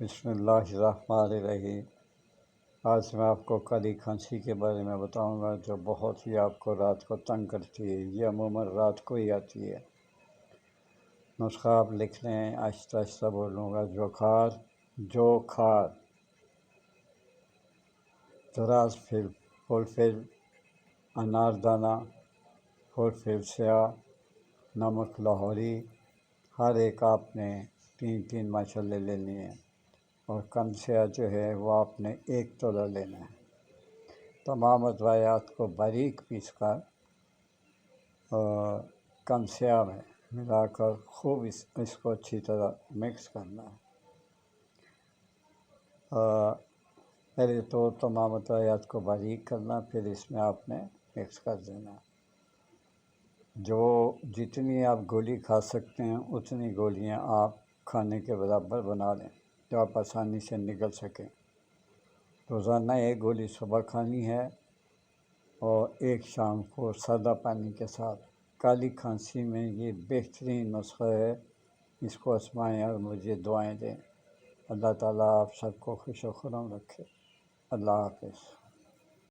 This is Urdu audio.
بسم اللہ الرحمن الرحیم۔ آج میں آپ کو کالی کھانسی کے بارے میں بتاؤں گا، جو بہت ہی آپ کو رات کو تنگ کرتی ہے۔ یہ عموماً رات کو ہی آتی ہے۔ نسخہ آپ لکھ لیں، آہستہ آہستہ بولوں گا۔ جوکھار، دراز پھل، پھول پھل، اناردانہ، پھول پھل سیاہ، نمک لاہوری، ہر ایک آپ نے 3 ماشاءاللہ لینی ہے، اور کم سیاہ جو ہے وہ آپ نے 1 تولہ لینا ہے۔ تمام ادویات کو باریک پیس کر کم سیاہ میں ملا کر خوب اس کو اچھی طرح مکس کرنا ہے۔ پہلے تو تمام ادویات کو باریک کرنا، پھر اس میں آپ نے مکس کر دینا۔ جتنی آپ گولی کھا سکتے ہیں اتنی گولیاں آپ کھانے کے برابر بنا لیں، جو آپ آسانی سے نگل سکیں۔ روزانہ 1 گولی صبح کھانی ہے اور 1 شام کو سادہ پانی کے ساتھ۔ کالی کھانسی میں یہ بہترین نسخہ ہے، اس کو آزمائیں اور مجھے دعائیں دیں۔ اللہ تعالیٰ آپ سب کو خوش و خرم رکھے۔ اللہ حافظ۔